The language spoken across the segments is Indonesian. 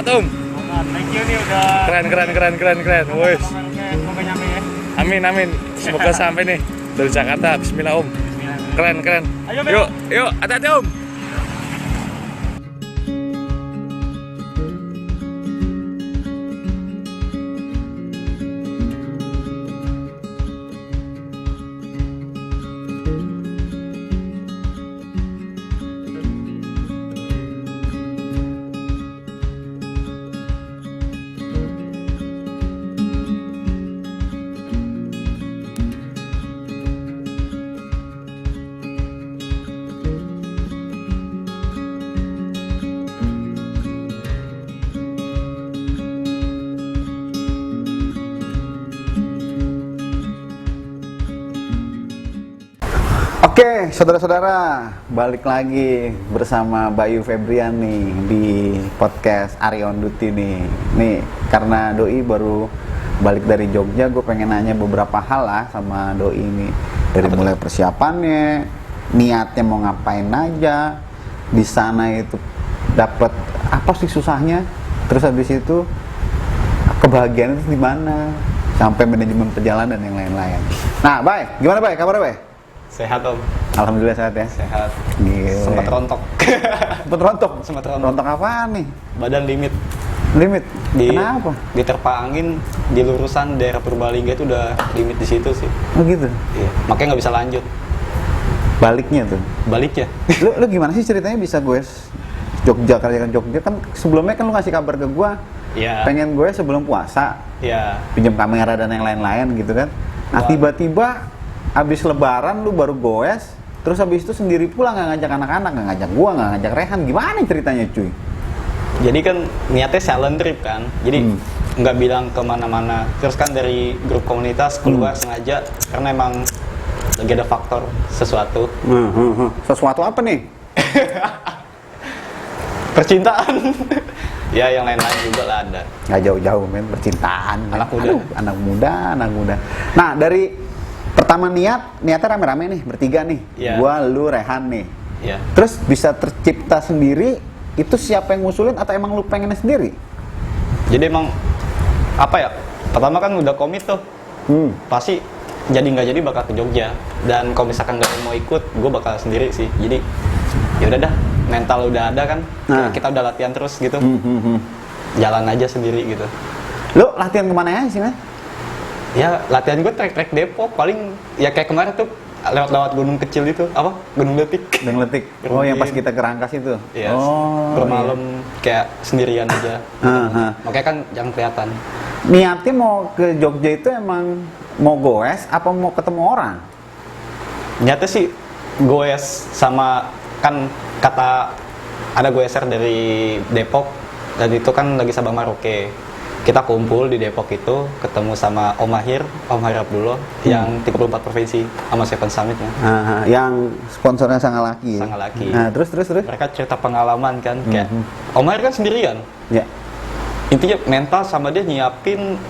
Semangat Om. Thank you nih udah. Keren. Wes. Semoga nyampe ya. Amin. Semoga sampai nih dari Jakarta. Bismillah Om. Keren. Ayo, Bel. Yuk, hati-hati Om. Oke, saudara-saudara, balik lagi bersama Bayu Febrian nih di podcast Arion Duty nih. Nih, karena Doi baru balik dari Jogja, gue pengen nanya beberapa hal lah sama Doi nih. Dari mulai persiapannya, niatnya mau ngapain aja, di sana itu dapat apa sih susahnya, terus habis itu kebahagiaan itu di mana, sampai manajemen perjalanan dan yang lain-lain. Nah, Bay, gimana Bay? Kabarnya Bay? Sehat Om. Alhamdulillah sehat ya. Sehat. Gila. Sempat rontok. Sempat rontok apaan nih? Badan limit. Kenapa? Diterpa angin di lurusan daerah Purbalingga itu udah limit di situ sih. Oh gitu. Iya. Makanya nggak bisa lanjut. Baliknya tuh. Baliknya. Lu gimana sih ceritanya bisa gue Jogja, kerjakan Jogja kan sebelumnya kan lu ngasih kabar ke gue. Iya. Pengen gue sebelum puasa. Iya. Pinjam kamera dan yang lain-lain gitu kan. Nah, tiba-tiba habis lebaran lu baru goes, terus habis itu sendiri pulang, nggak ngajak anak-anak, nggak ngajak gua, nggak ngajak Rehan. Gimana ceritanya cuy? Jadi kan niatnya silent trip kan, jadi nggak bilang kemana-mana. Terus kan dari grup komunitas keluar sengaja karena emang lagi ada faktor sesuatu. Sesuatu apa nih? Percintaan. Ya yang lain-lain juga lah ada. Nggak jauh-jauh men, percintaan. Anak muda. Anak muda. Nah dari pertama niatnya rame-rame nih, bertiga nih. Yeah. Gua, lu, Rehan nih. Iya. Terus bisa tercipta sendiri, itu siapa yang ngusulin atau emang lu pengennya sendiri? Jadi emang apa ya? Pertama kan udah komit tuh. Pasti jadi nggak jadi bakal ke Jogja. Dan kalau misalkan nggak mau ikut, gue bakal sendiri sih. Jadi ya udah dah, mental udah ada kan. Kita udah latihan terus gitu. Jalan aja sendiri gitu. Lu latihan kemana ya sih, man? Ya latihan gue trek-trek Depok paling ya kayak kemarin tuh lewat gunung kecil itu apa Gunung Letik. Oh yang pas kita ke Rangkas itu. Iya. Bermalam kayak sendirian aja. Makanya kan jangan kelihatan. Niatnya mau ke Jogja itu emang mau goes apa mau ketemu orang? Niatnya sih goes sama kan kata ada goeser dari Depok dan itu kan lagi Sabang Merauke. Kita kumpul di Depok itu, ketemu sama Om Mahir Abdullah yang 34 provinsi sama Seven Summit-nya. Yang sponsornya Sangalaki. Nah, terus. Mereka cerita pengalaman kan, kayak Om Mahir kan sendirian. Ya. Intinya mental sama dia nyiapin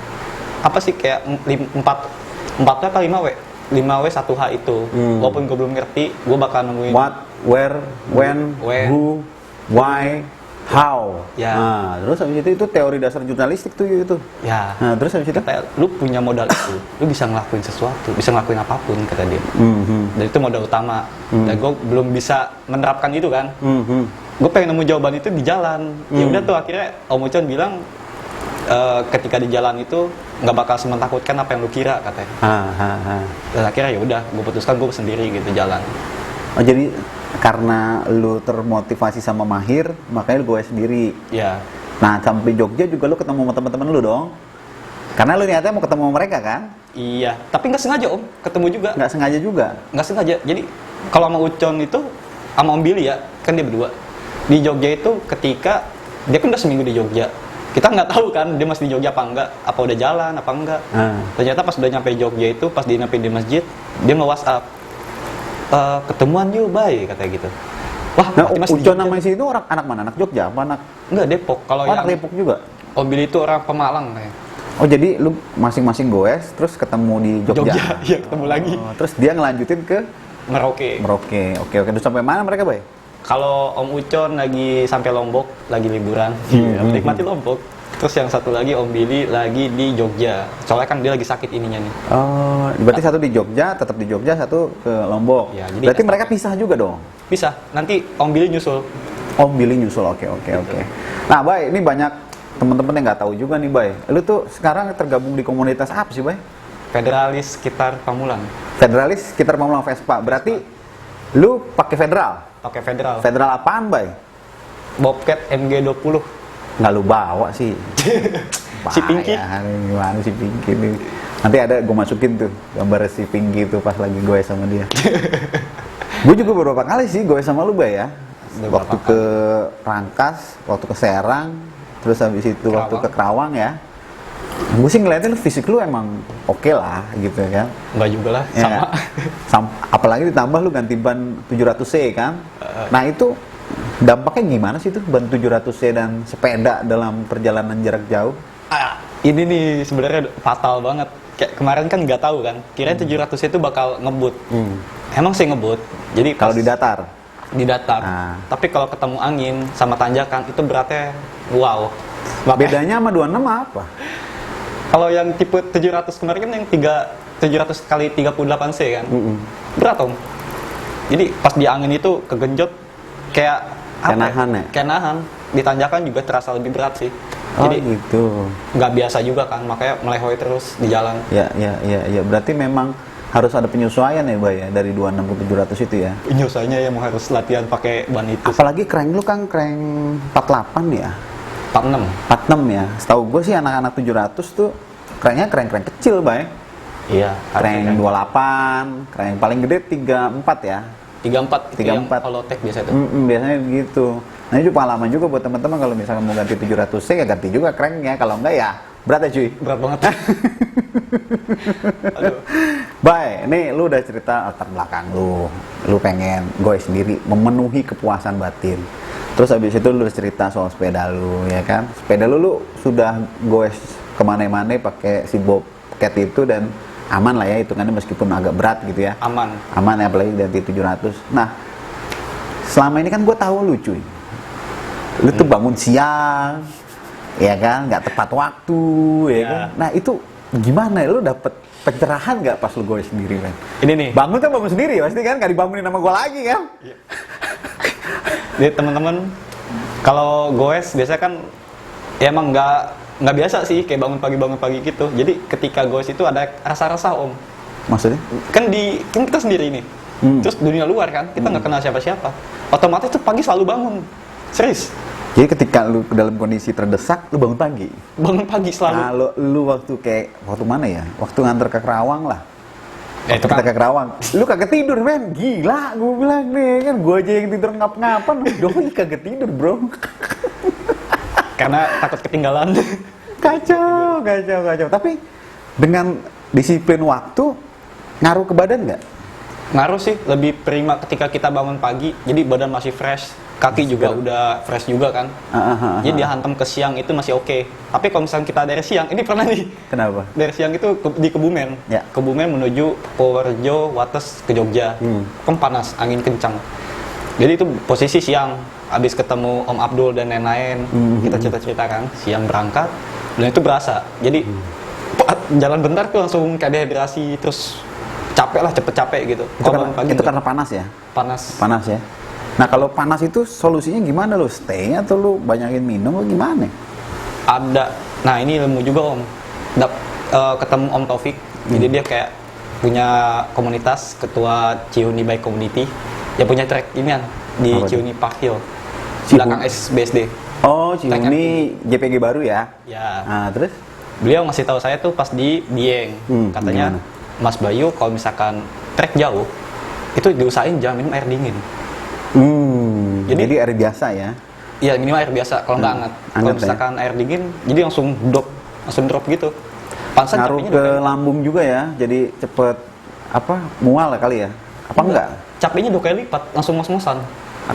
apa sih kayak 4 apa 5 W? 5 W 1 H itu. Walaupun gue belum ngerti, gue bakal nemuin what, where, when, who, why, how. Ya. Nah, terus habis itu teori dasar jurnalistik tuh itu. Ya. Nah, terus habis itu kata, lu punya modal itu, lu bisa ngelakuin sesuatu, bisa ngelakuin apapun kata dia. Dan itu modal utama. Dan gue belum bisa menerapkan itu kan. Gue pengen nemu jawaban itu di jalan. Ya udah tuh akhirnya Om Ucon bilang ketika di jalan itu nggak bakal sementakutkan apa yang lu kira katanya. Dan akhirnya ya udah, gue putuskan gue sendiri gitu jalan. Oh jadi karena lu termotivasi sama Mahir, makanya lu gue sendiri. Iya. Nah sampai Jogja juga lu ketemu sama teman-teman lu dong. Karena lu niatnya mau ketemu sama mereka kan? Iya. Tapi nggak sengaja Om, ketemu juga. Nggak sengaja juga. Nggak sengaja. Jadi kalau sama Ucon itu sama Om Billy ya, kan dia berdua di Jogja itu ketika dia kan udah seminggu di Jogja. Kita nggak tahu kan dia masih di Jogja apa enggak, apa udah jalan apa enggak. Ternyata pas udah nyampe Jogja itu, pas dia nyampe di masjid, dia nge-WhatsApp. Ketemuan yuk, Bay, katanya gitu. Wah, nah, Ucon nama si itu orang anak mana? Anak Jogja apa anak? Enggak, Depok. Kalau yang anak Depok juga. Om Billy itu orang Pemalang kayak. Oh, jadi lu masing-masing goes terus ketemu di Jogja. Iya, ketemu lagi. Terus dia ngelanjutin ke Merauke. Oke. Terus sampai mana mereka, Bay? Kalau Om Ucon lagi sampai Lombok, lagi liburan, menikmati Lombok. Terus yang satu lagi Om Billy lagi di Jogja. Soalnya kan dia lagi sakit ininya nih. Oh, berarti satu di Jogja, tetap di Jogja, satu ke Lombok. Ya, jadi berarti mereka pisah juga dong? Bisa. Nanti Om Billy nyusul. Om Billy nyusul, oke. Nah, Bay, ini banyak teman-teman yang nggak tahu juga nih, Bay. Lu tuh sekarang tergabung di komunitas apa sih, Bay? Federalis sekitar Pamulang. Federalis sekitar Pamulang Vespa. Berarti lu pakai federal? Pakai federal. Federal apaan, Bay? Bobcat MG20. Nggak lu bawa sih. Si Pinky. Gimana si Pinky nih? Nanti ada gue masukin tuh gambar si Pinky itu pas lagi gue sama dia. Gue juga beberapa kali sih gue sama lu, Bay ya. Waktu ke Rangkas, waktu ke Serang, terus habis itu waktu ke Kerawang ya. Gue sih ngeliatin fisik lu emang oke lah gitu kan. Enggak juga lah, Ya, apalagi ditambah lu ganti ban 700C kan. Nah itu dampaknya gimana sih tuh ban 700C dan sepeda dalam perjalanan jarak jauh? Ini nih sebenarnya fatal banget. Kayak kemarin kan nggak tahu kan, kirain 700C itu bakal ngebut. Emang sih ngebut. Jadi Kalau di datar? Di datar. Tapi kalau ketemu angin sama tanjakan itu beratnya wow. Bedanya sama 26 apa? Kalau yang tipe 700 kemarin kan yang 700 kali 38C kan. Berat Om. Jadi pas di angin itu kegenjot kayak nahan ya? Kayak nahan. Di tanjakan juga terasa lebih berat sih. Oh Jadi gitu. nggak biasa juga kan, makanya melehoi terus di jalan. Ya. Berarti memang harus ada penyesuaian ya, Bay ya, dari 26 ke 700 itu ya. Nyusahnya yang harus latihan pakai ban itu. Apalagi crank lu kan crank 48 ya. 46. 46 ya. Setahu gue sih anak-anak 700 tuh cranknya crank kecil, Bay. Iya. Crank 28, crank paling gede 34 ya. 34 itu yang 34. holotek biasa itu. Biasanya begitu. Nah itu pengalaman juga buat teman-teman kalau misalkan mau ganti 700C ya ganti juga cranknya. Kalau enggak ya berat ya cuy. Berat banget. Aduh. Bay, nih lu udah cerita latar belakang lu. Lu pengen goes sendiri, memenuhi kepuasan batin. Terus habis itu lu cerita soal sepeda lu, ya kan? Sepeda lu sudah goes kemana-mana pakai si Bobcat itu dan aman lah ya hitungannya meskipun agak berat gitu ya. Aman ya apalagi ganti 700. Nah, selama ini kan gue tahu lu cuy. Lu tuh bangun siang, ya kan? Nggak tepat waktu, ya kan? Nah itu gimana? Lu dapet pencerahan nggak pas lu goes sendiri kan? Ini nih. Bangun kan bangun sendiri pasti kan? Nggak dibangunin sama gue lagi kan? Jadi teman-teman kalau goes biasanya kan ya emang nggak biasa sih kayak bangun pagi gitu. Jadi ketika goes itu ada rasa-rasa Om. Maksudnya? Kan kita sendiri ini. Terus dunia luar kan kita nggak kenal siapa-siapa. Otomatis tuh pagi selalu bangun. Serius. Jadi ketika lu dalam kondisi terdesak, lu bangun pagi? Bangun pagi selalu. Kalau lu waktu mana ya? Waktu nganter ke Kerawang lah. Itu Kita kan ke Kerawang, lu kagak tidur men, gila gue bilang nih kan, gue aja yang tidur ngap-ngapan, doi kagak tidur bro. karena takut ketinggalan. Kacau. Tapi dengan disiplin waktu, ngaruh ke badan nggak? Ngaruh sih, lebih prima ketika kita bangun pagi, jadi badan masih fresh, kaki juga udah fresh juga kan. Jadi dihantam ke siang itu masih oke. Tapi kalau misalnya kita dari siang, ini pernah nih. Kenapa? Dari siang itu di Kebumen. Ya. Kebumen menuju Purworejo, Wates ke Jogja. Kan panas, angin kencang. Jadi itu posisi siang, habis ketemu Om Abdul dan lain-lain, kita cerita-cerita kan, siang berangkat, dan itu berasa. Jadi jalan bentar tuh langsung kayak dehidrasi, terus capek lah, cepet capek gitu. Itu karena panas ya? Panas Ya? Nah kalau panas itu solusinya gimana lu? Stay atau lu banyakin minum atau gimana? Ada, nah ini ilmu juga Om. Ketemu Om Taufik, jadi dia kayak punya komunitas, ketua Ciuni Bike Community. Dia punya track inian di Ciuni Park Hill, belakang SBSD. Oh, Ciuni JPG baru ya? Ya. Nah, terus? Beliau ngasih tahu saya tuh pas di Dieng, katanya gimana? Mas Bayu kalau misalkan trek jauh itu diusahain jangan minum air dingin. Jadi air biasa ya? Iya, minimal air biasa kalau nggak hangat. Kalau misalkan air dingin, jadi langsung drop gitu. Pantesan Ngaruh capeknya ke lambung juga ya, jadi cepet mual kali ya? Apa enggak? Capeknya 2 kali lipat, langsung ngos-ngosan.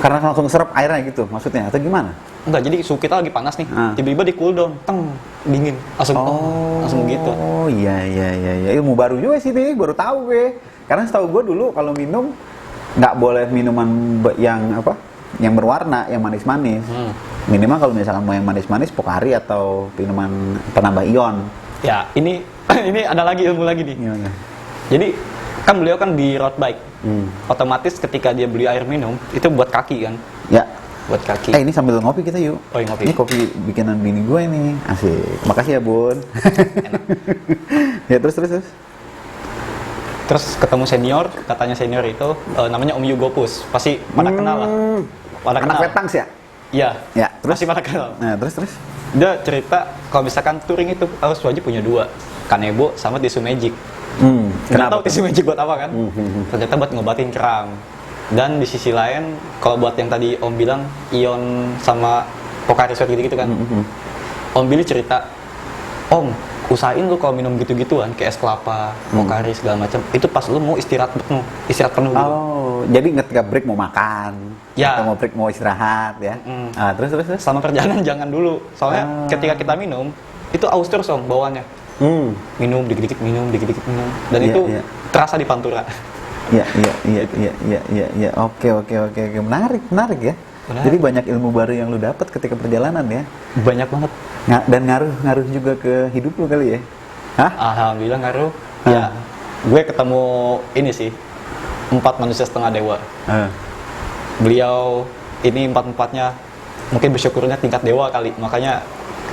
Karena langsung serap airnya gitu maksudnya atau gimana? Enggak, jadi suhu kita lagi panas nih, tiba-tiba di cool down, dingin, langsung gitu. Oh iya, ilmu baru juga sih nih, baru tahu gue. Karena setahu gue dulu kalau minum nggak boleh minuman yang yang berwarna, yang manis-manis. Minimal kalau misalkan mau yang manis-manis, Pocari atau minuman penambah ion. Ya, ini ini ada lagi ilmu lagi nih. Gimana? Jadi kan beliau kan di road bike. Otomatis ketika dia beli air minum itu buat kaki kan. Ya. Buat kaki. Ini sambil ngopi kita yuk. Oh, ngopi. Ini kopi bikinan bini gue ini. Asik. Makasih ya, Bun. Ya, terus. Terus ketemu senior, katanya senior itu namanya Om Yugo Pus. Pasti pada kenal lah. Pada Anak kenal. Wetangs ya? Iya. Ya, terus? Pasti pada kenal. Nah, terus. Dia cerita kalau misalkan touring itu harus wajib punya 2, Kanebo sama tisu magic. Nggak Kenapa tahu tisu magic buat apa kan? Ternyata buat ngobatin kram. Dan di sisi lain, kalau buat yang tadi Om bilang ion sama Pocari Sweat gitu kan, Om Billy cerita, Om usahain lu kalau minum gitu-gituan kayak es kelapa, Pocari segala macam, itu pas lu mau istirahat penuh gitu. Oh, jadi ketika break mau makan, Ya. atau mau break mau istirahat ya. Terus. Selama perjalanan jangan dulu, soalnya ketika kita minum itu aus terus Om bawaannya. Minum dikit-dikit minum, dan Iya, itu iya. terasa di pantura. Iya. Oke. Menarik ya. Benar. Jadi banyak ilmu baru yang lu dapat ketika perjalanan ya. Banyak banget. Dan ngaruh juga ke hidup lu kali ya. Hah? Alhamdulillah ngaruh. Ya, gue ketemu ini sih 4 manusia setengah dewa. Beliau ini 4-4-nya mungkin bersyukurnya tingkat dewa kali, makanya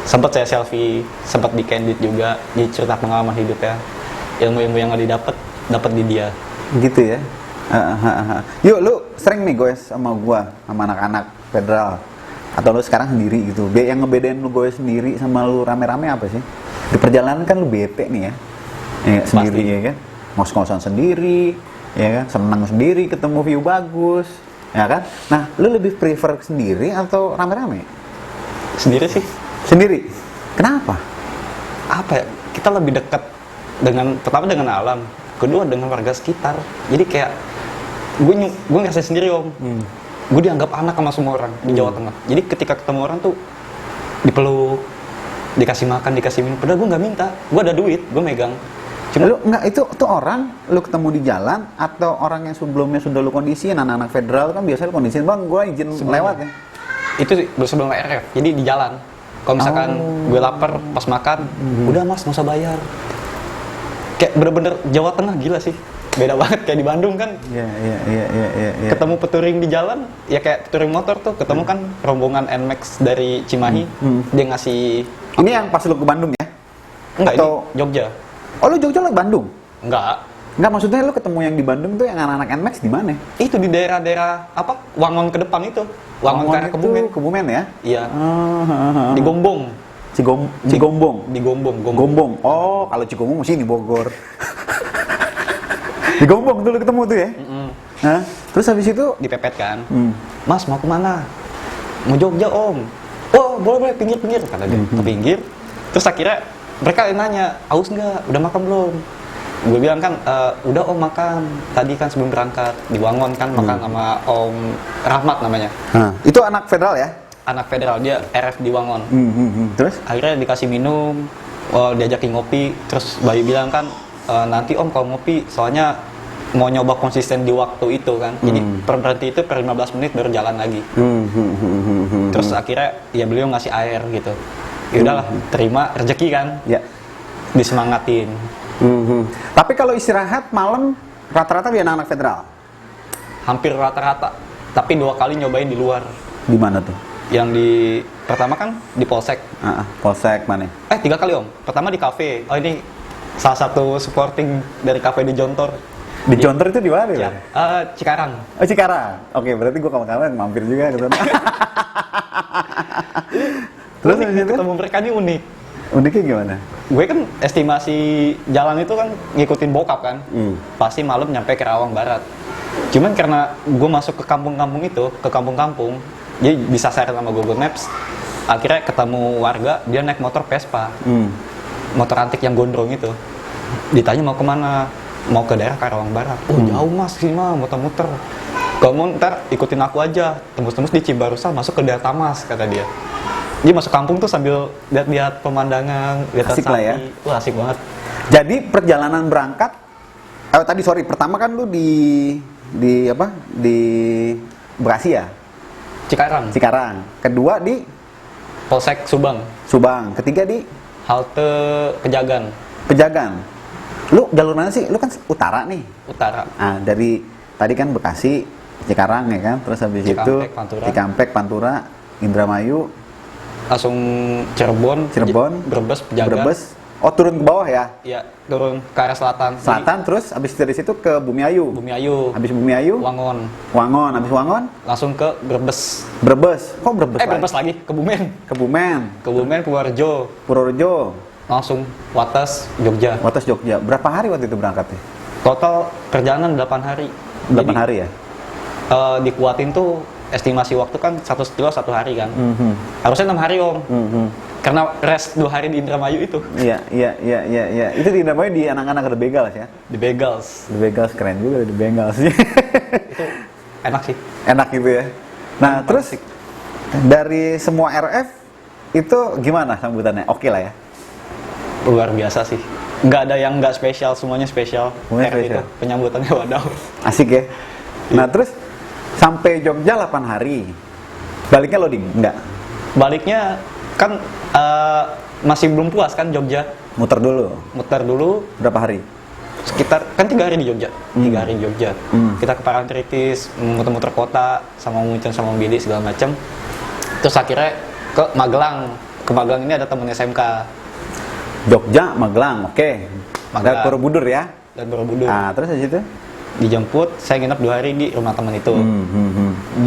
sempat saya selfie, sempat di candid juga, di cerita pengalaman hidupnya, ilmu-ilmu yang dapat di dia. Gitu ya. Yuk, lu sering nih goes sama gua, sama anak-anak federal, atau lu sekarang sendiri gitu. Yang ngebedain lu goes sendiri sama lu rame-rame apa sih? Di perjalanan kan lu bete nih ya, sendiri ya kan, ngos-ngosan sendiri, ya kan, senang sendiri, ketemu view bagus, ya kan. Nah, lu lebih prefer sendiri atau rame-rame? Sendiri sih. Sendiri. Kenapa? Apa ya? Kita lebih dekat pertama dengan alam, kedua dengan warga sekitar. Jadi kayak gue ngerasain sendiri Om. Gue dianggap anak sama semua orang di Jawa Tengah. Jadi ketika ketemu orang tuh dipeluk, dikasih makan, dikasih minum. Padahal gue nggak minta, gue ada duit, gue megang. Cuma Lu nggak, itu orang lu ketemu di jalan atau orang yang sebelumnya sudah lu kondisiin, anak-anak federal kan biasanya lu kondisiin, bang gue izin lewat ya. itu sebelum RF, jadi di jalan. Kalau misalkan gue lapar pas makan, udah mas nggak usah bayar. Kayak bener-bener Jawa Tengah gila sih, beda banget kayak di Bandung kan. Iya. Ketemu peturing di jalan, ya kayak peturing motor tuh, ketemu kan rombongan NMAX dari Cimahi, dia ngasih. Ini yang pas lu ke Bandung ya? Enggak, Atau- ini Jogja. Oh lu Jogja lu ke Bandung? Enggak, Maksudnya lu ketemu yang di Bandung tuh yang anak-anak NMAX di mana? itu di daerah-daerah apa? Wangon ke depan itu, Wangon ke arah itu Kebumen. Kebumen ya? Iya, di Gombong. Cigombong. Di Gombong. Gombong. Oh, kalau Cigombong mesti di Bogor. Di Gombong tuh lu ketemu tuh ya? Hah? Terus habis itu Dipepet kan. Mas mau kemana? Mau Jogja Om. Oh boleh pinggir kata dia. Ke pinggir. Terus akhirnya mereka nanya, aus nggak? Udah makan belum? Gue bilang kan, udah Om makan. Tadi kan sebelum berangkat di Wangon kan makan sama Om Rahmat namanya. itu anak federal ya? Anak federal, dia RF di Wangon. Terus? Akhirnya dikasih minum, diajakin ngopi. Terus Bayu bilang kan, nanti Om kalau ngopi, soalnya mau nyoba konsisten di waktu itu kan. Jadi berhenti itu per 15 menit baru jalan lagi. Terus akhirnya ya beliau ngasih air gitu. Ya udahlah, terima rezeki kan. Ya. Disemangatin. Tapi kalau istirahat malam rata-rata dia anak federal. Hampir rata-rata. Tapi 2 kali nyobain di luar. Di mana tuh? Yang pertama kan di Polsek. Polsek mana? 3 kali Om. Pertama di kafe. Oh ini salah satu supporting dari kafe di Jontor. Di Jontor itu di mana? Ya, Cikarang. Oh Cikarang. Oke, berarti gua kawan-kawan mampir juga ke sana. Terus Unik, habis itu? ketemu mereka ini unik. Uniknya gimana? Gue kan estimasi jalan itu kan ngikutin bokap kan. Pasti malam nyampe ke Rawang Barat. Cuman karena gue masuk ke kampung-kampung itu, ke kampung-kampung, jadi bisa share sama Google Maps. Akhirnya ketemu warga, dia naik motor Vespa. Motor antik yang gondrong itu. Ditanya mau kemana? Mau ke daerah Karawang Barat. Oh jauh mas, sih mah muter-muter. Kalau mau ntar ikutin aku aja. Tembus-tembus di Cimbarusa masuk ke daerah Tamas kata dia. Dia masuk kampung tuh sambil lihat-lihat pemandangan, lihat Asik lah ya. Wah asik banget. Jadi perjalanan berangkat, pertama kan lu di apa? Di Bekasi ya? Cikarang. Kedua di Polsek Subang. Subang. Ketiga di Halte Pejagan. Lu jalur mana sih? Lu kan utara nih. Utara. Nah, dari tadi kan Bekasi, Cikarang ya kan, terus habis itu Cikampek, Pantura, Indramayu, langsung Cirebon, Brebes, Pejagan. Brebes. Oh, turun ke bawah ya? Iya, turun ke arah selatan. Selatan, terus habis dari situ ke Bumiayu. Habis Bumiayu, Wangon. Habis Wangon, langsung ke Brebes. Kok Brebes? Brebes lagi, Kebumen, Purworejo, langsung Wates, Jogja. Berapa hari waktu itu berangkatnya? Total perjalanan 8 hari. 8 hari ya? Dikuatin tuh estimasi waktu kan 1 hari kan. Harusnya 6 hari Om. Karena rest 2 hari di Indramayu itu. Iya. Itu di Indramayu di anak-anak The Begals ya? The Begals Keren juga The Begals. Itu enak sih. Enak gitu ya. Nah, terus dari semua RF itu gimana sambutannya? Oke lah ya? Luar biasa sih. Nggak ada yang nggak spesial, semuanya spesial. Itu penyambutannya wadaw. Asik ya? Nah, terus sampai Jogja 8 hari. Baliknya loading? Enggak? Baliknya kan masih belum puas kan Jogja. Muter dulu. Berapa hari? Sekitar kan 3 hari di Jogja. 3 hari di Jogja. Kita ke Parangtritis, muter-muter kota sama Munchen sama Billy segala macam. Terus akhirnya ke Magelang. Ke Magelang ini ada temen SMK. Jogja, Magelang, oke. Dan Borobudur ya? Nah, terus di situ? Dijemput, saya nginep 2 hari di rumah teman itu.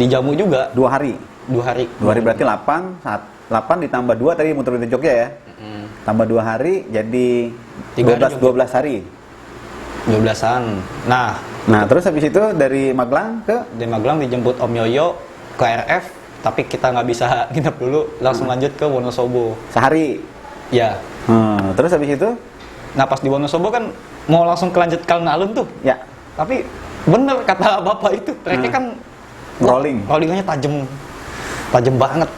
Dijamu juga. 2 hari? 2 hari. 2 hari berarti 8 ditambah 2 tadi muter-muter Jogja ya? Tambah 2 hari jadi 12 hari. 12-an. Nah, terus habis itu dari Magelang dijemput Om Yoyo ke RF, tapi kita nggak bisa nginep dulu, langsung lanjut ke Wonosobo. Sehari? Ya. Terus habis itu? Nah, pas di Wonosobo kan mau langsung kelanjut ke alun-alun tuh. Ya. Tapi bener kata bapak itu, treknya kan rollingannya tajam banget.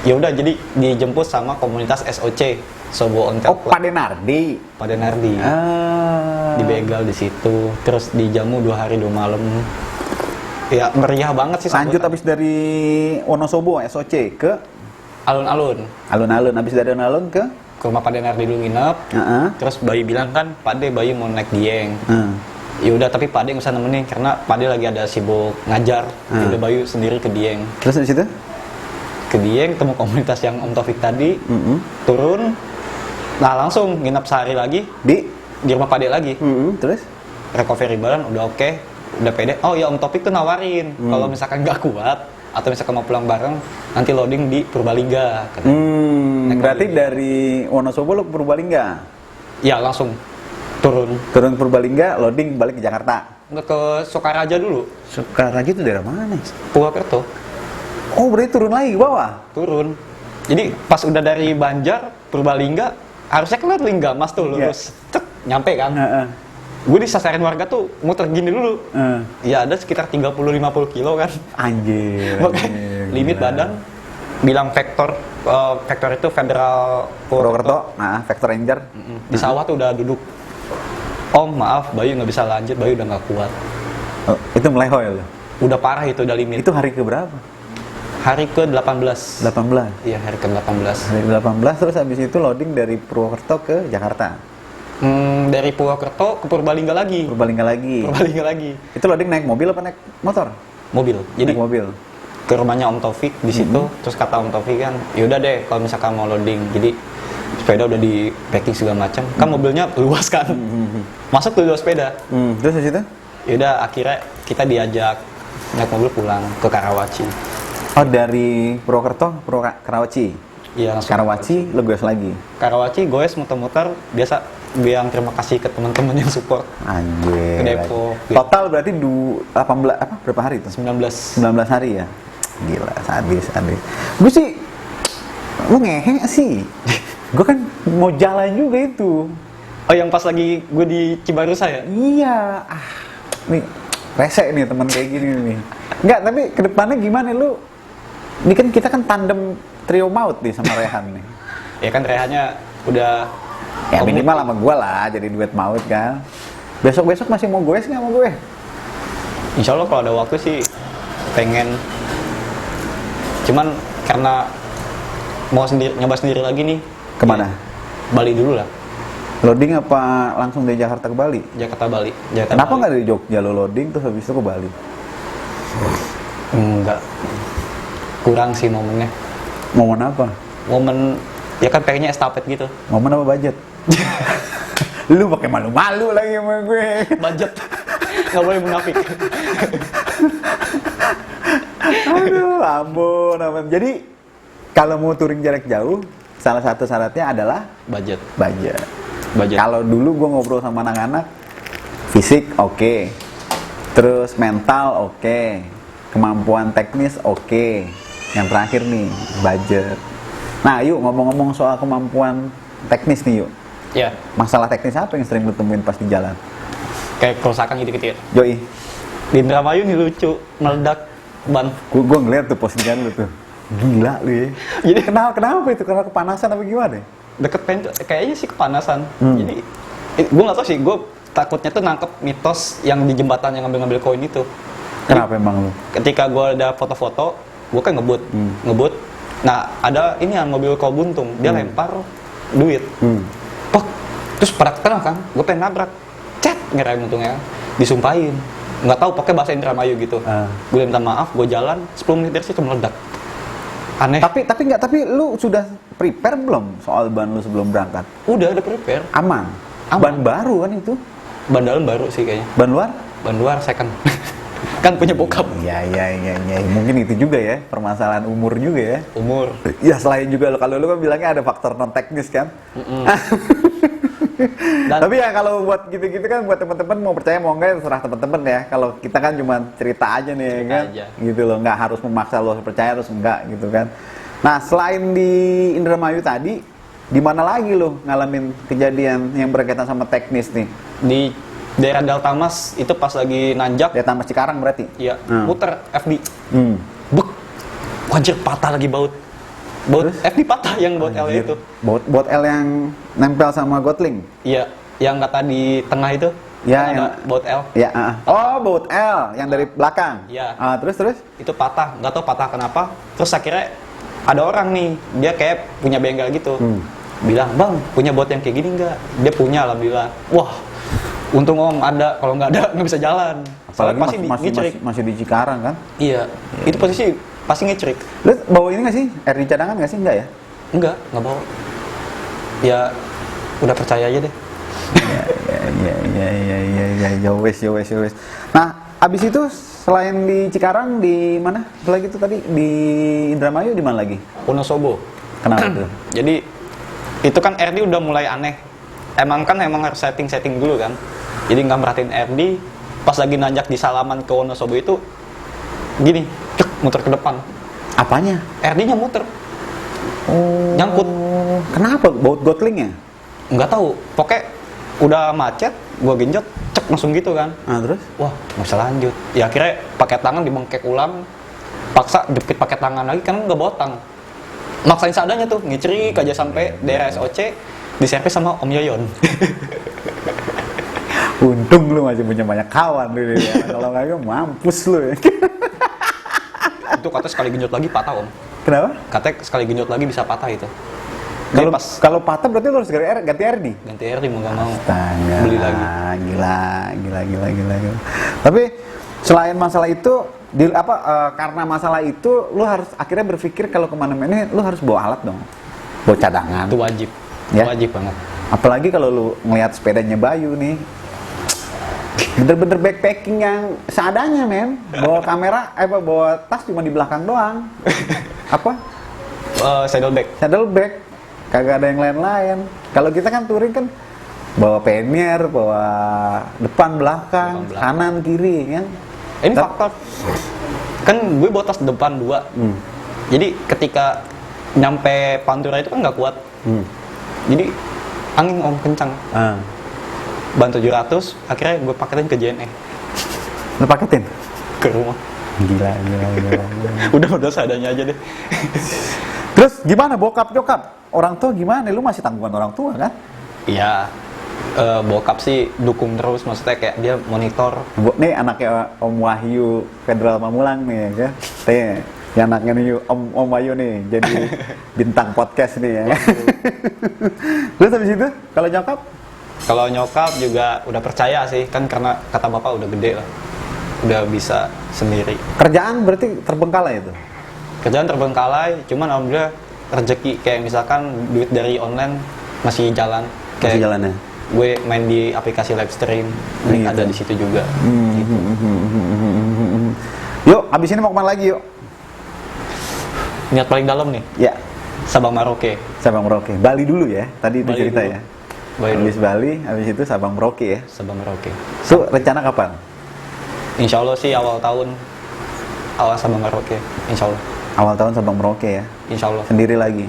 Ya udah, jadi dijemput sama komunitas SOC, Sobo On Trail Club. Padenardi. Dibegal di situ, terus dijamu 2 hari 2 malam. Ya meriah banget sih. Lanjut habis dari Wonosobo SOC ke alun-alun. Habis dari alun-alun ke rumah Pak Denardi dulu nginep. Terus Bayu bilang kan, Pak De, Bayu mau naik Dieng. Ya udah, tapi Pak De nggak usah nemenin karena Pak De lagi ada sibuk ngajar. Jadi Bayu sendiri ke Dieng. Terus di situ? Ke Dieng, temu komunitas yang Om Taufik tadi. Turun. Nah, langsung nginep sehari lagi di rumah Pak De lagi. Terus recovery badan udah oke, udah pede. Oh ya, Om Taufik tuh nawarin kalau misalkan nggak kuat atau misalkan mau pulang bareng, nanti loading di Purbalingga. Berarti dari Wonosobo lo ke Purbalingga? Ya, langsung turun Purbalingga, loading balik ke Jakarta. Nggak, ke Sokaraja dulu. Sokaraja itu daerah mana? Purwokerto. Oh, berarti turun lagi ke bawah? Turun. Jadi pas udah dari Banjar, Purbalingga, harusnya kan Lingga Mas tuh lurus. Cek, nyampe kan? Gue disasarin warga tuh muter gini dulu. Ya ada sekitar 30-50 kilo kan. Anjir. Limit badan. Bilang Vector itu Federal Purwokerto. Vector Ranger. Di sawah tuh udah duduk. Om, maaf, Bayu nggak bisa lanjut, Bayu udah nggak kuat. Oh, itu meleho ya lo? Udah parah itu, udah limit. Itu hari ke berapa? Hari ke-18. 18? Iya, hari ke-18. Hari ke-18, terus habis itu loading dari Purwokerto ke Jakarta? Dari Purwokerto ke Purbalingga lagi. Itu loading naik mobil apa naik motor? Mobil. Jadi naik mobil. Ke rumahnya Om Taufik di situ, terus kata Om Taufik kan, yaudah deh kalau misalkan mau loading. Jadi sepeda udah di packing segala macam. Kan mobilnya luas kan. Masuk tuh 2 sepeda. Terus di situ? Yaudah, akhirnya kita diajak naik mobil pulang ke Karawaci. Oh, dari Purwokerto Karawaci? Iya, langsung Karawaci, lo goes lagi? Karawaci, goes muter-muter, biasa bilang terima kasih ke teman-teman yang support. Anjir. Ke Depok. Total berarti 18, berapa hari itu? 19 hari ya? Gila, sadis. Gue sih, lo ngehe sih. Gue kan mau jalan juga itu. Oh, yang pas lagi gue di Cibarusah ya? Iya. Nih, rese nih teman kayak gini nih. Enggak, tapi kedepannya gimana lu? Ini kan kita kan tandem trio maut nih sama Rehan nih. Ya kan Rehannya udah ya minimal sama gue lah, jadi duet maut kan. Besok-besok masih mau goes nggak sama gue? Insya Allah kalau ada waktu sih pengen Cuman karena mau nyoba sendiri lagi nih. Kemana? Ya, Bali dulu lah. Loading apa langsung dari Jakarta ke Bali? Jakarta Bali. Kenapa nggak dari Jogja lo loading terus habis itu ke Bali? Enggak. Kurang sih momennya. Momen apa? Momen ya kan pengennya estafet gitu. Momen apa budget? Lu pakai malu-malu lagi sama gue. Budget. Nggak boleh munafik. Aduh, ampun. Jadi kalau mau touring jarak jauh, salah satu syaratnya adalah Budget. budget. Budget. Kalau dulu gue ngobrol sama anak-anak, fisik oke, terus mental oke, kemampuan teknis oke. Yang terakhir nih, budget. Nah, yuk ngomong-ngomong soal kemampuan teknis nih yuk. Ya, Masalah teknis apa yang sering lu temuin pas di jalan? kayak kerusakan gitu-gitu ya. Joy, Di Indramayu nih lucu, meledak ban. gue ngeliat tuh postingan lu tuh. Gila lu ya. Jadi Kenapa itu? Karena kepanasan apa gimana? deket pintu, kayaknya sih kepanasan. Jadi gue nggak tahu sih, gue takutnya tuh nangkep mitos yang di jembatan yang ngambil-ngambil koin itu. Kenapa emang lu? Ketika gue ada foto-foto, gue kan ngebut. Nah ada ini yang mobil kau buntung, dia lempar duit. Pok, terus pada kenal kan, gue pengen nabrak, cet ngeraim untungnya, disumpahin. Nggak tahu pakai bahasa Indramayu gitu. Gue minta maaf, gue jalan 10 menit dari situ meledak. Aneh. Tapi lu sudah prepare belum soal ban lu sebelum berangkat? Udah prepare. Aman. Aman. Ban baru kan itu? Ban dalam baru sih kayaknya. Ban luar? Ban luar second. Kan punya bokap. Iya. Mungkin itu juga ya, permasalahan umur juga ya. Umur. Ya selain juga kalau lu kan bilangnya ada faktor non teknis kan. Tapi ya kalau buat gitu-gitu kan buat teman-teman mau percaya mau enggak terserah teman-teman ya. Kalau kita kan cuma cerita aja nih Cerita kan. aja. Gitu loh, nggak harus memaksa lo percaya harus enggak gitu kan. Nah, selain di Indramayu tadi, di mana lagi lo ngalamin kejadian yang berkaitan sama teknis nih? Di daerah Daltamas itu pas lagi nanjak, Dia tambah Cikarang berarti? ya muter FD. Buk. Wajir patah lagi baut. Terus? FD patah yang baut L itu. Baut L yang nempel sama Gotling? Iya, yang kata di tengah itu. Ya, kan ada yang- baut L. Ya, oh baut L yang dari belakang? Iya. Terus? Itu patah, nggak tahu patah kenapa. Terus akhirnya ada orang nih, dia kayak punya bengkel gitu. Bilang, "Bang, punya bot yang kayak gini nggak?" Dia punya, alhamdulillah. Wah, untung om ada, kalau nggak ada nggak bisa jalan. Apalagi Soalnya pasti ngecerik. masih di Cikarang kan? Iya, itu posisi pasti ngecerik. Lu bawa ini nggak sih? RD cadangan nggak sih? Enggak ya? Nggak bawa. Ya, udah percaya aja deh. Ya wes. Nah, abis itu selain di Cikarang di mana? Lagi itu tadi di Indramayu di mana lagi? Wonosobo. Kenapa tuh? Jadi itu kan RD udah mulai aneh. Emang harus setting dulu kan. Jadi nggak merhatiin RD. Pas lagi nanjak di Salaman ke Wonosobo itu gini, cek muter ke depan. Apanya? RD-nya muter. Oh, Nyangkut. Kenapa? Baut Gotlingnya? Nggak tahu. Pokoknya udah macet, gua genjot, cek langsung gitu kan. Nah, terus? Wah, nggak bisa lanjut. Ya akhirnya pakai tangan dibengkek ulang. Paksa jepit pakai tangan lagi kan nggak bawa tang. Maksain seadanya tuh, ngecerik aja sampai daerah SOC diservis sama Om Yoyon. Untung lu masih punya banyak kawan lu ya. Kalau nggak mampus lu ya. Itu kata sekali genjot lagi patah Om. Kenapa? Katanya sekali genjot lagi bisa patah itu. Kalau Dia pas kalau patah berarti lu harus ganti RD. ganti RD mau nggak mau. Astaga. Beli lagi. Gila. Tapi selain masalah itu, karena masalah itu, lu harus akhirnya berpikir kalau kemana-mana lu harus bawa alat dong, bawa cadangan. Itu wajib. Ya? Wajib banget. Apalagi kalau lu ngelihat sepedanya Bayu nih, bener-bener backpacking yang seadanya men, bawa kamera, bawa tas cuma di belakang doang. Apa? Saddlebag, kagak ada yang lain-lain. Kalau kita kan touring kan bawa pannier, bawa depan belakang, kanan kiri kan. Ini faktor kan gue bawa tas depan 2. Jadi ketika nyampe Pantura itu kan nggak kuat. Jadi angin Om kencang. Ban 700 akhirnya gue paketin ke JNE. Lu paketin? Ke rumah. Gila. Udah seadanya aja deh. Terus gimana bokap nyokap? Orang tua gimana? Lu masih tanggungan orang tua kan? Iya. Bokap sih dukung terus, maksudnya kayak dia monitor. Nih anaknya Om Wahyu Federal Pamulang nih ya kan? Ya anaknya nih Om Ayu nih jadi bintang podcast nih ya. Terus habis itu kalau nyokap? Kalau nyokap juga udah percaya sih, kan karena kata bapak udah gede lah, udah bisa sendiri. Kerjaan berarti terbengkalai itu? Kerjaan terbengkalai, cuman alhamdulillah rezeki kayak misalkan duit dari online masih jalan. Masih Kayak jalan ya? gue main di aplikasi live stream, Gitu. ada di situ juga. Gitu. Yuk, abis ini mau kemana lagi yuk? Niat paling dalam nih, Ya, Sabang Merauke. Sabang Merauke. Bali dulu ya, tadi itu Bali cerita dulu. ya. Bali Habis Bali, habis itu Sabang Merauke ya. Sabang Merauke. So, rencana kapan? Insya Allah sih awal tahun, awal Sabang Merauke. Insya Allah. Awal tahun Sabang Merauke ya. Insya Allah. Sendiri lagi.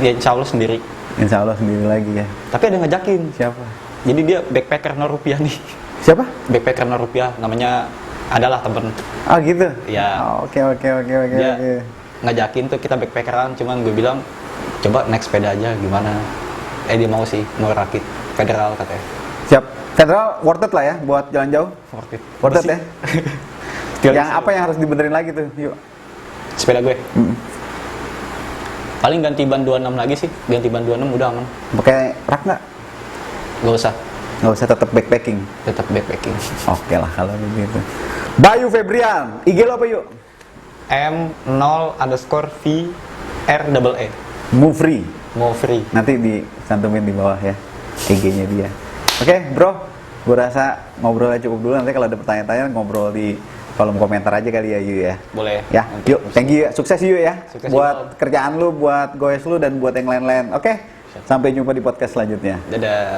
Ya insya Allah sendiri. Insya Allah sendiri lagi ya. Tapi ada yang ngajakin. Siapa? Jadi dia backpacker nol rupiah nih. Siapa? Backpacker nol rupiah, namanya adalah temen. Ah gitu. Ya. Oh, Oke. Dia ngajakin tuh kita backpackeran, cuman gue bilang coba naik sepeda aja gimana. Dia mau sih, mau rakit federal katanya. Siap. Federal worth it lah ya buat jalan jauh. Worth it. Worth it ya. Tinggal Yang disuruh. apa yang harus dibenerin lagi tuh? Yuk. Sepeda gue. Paling ganti ban 26 lagi sih, ganti ban 26 udah aman. Pakai rak nggak? Gak usah, Nggak usah, tetap backpacking. tetap backpacking. Oke lah kalau begitu. Bayu Febrian, IG lo apa yuk? M0_VREE. Move free. Mau free. Nanti dicantumin di bawah ya IG-nya dia. Oke, bro. Gue rasa ngobrolnya cukup dulu. Nanti kalau ada pertanyaan-pertanyaan ngobrol di kolom komentar aja kali ya, Yu ya. Boleh. Ya, Nanti yuk, thank you ya. Sukses Yu ya. Sukses, buat kerjaan lu, buat goes lu dan buat yang lain-lain. Oke. Sampai jumpa di podcast selanjutnya. Dadah.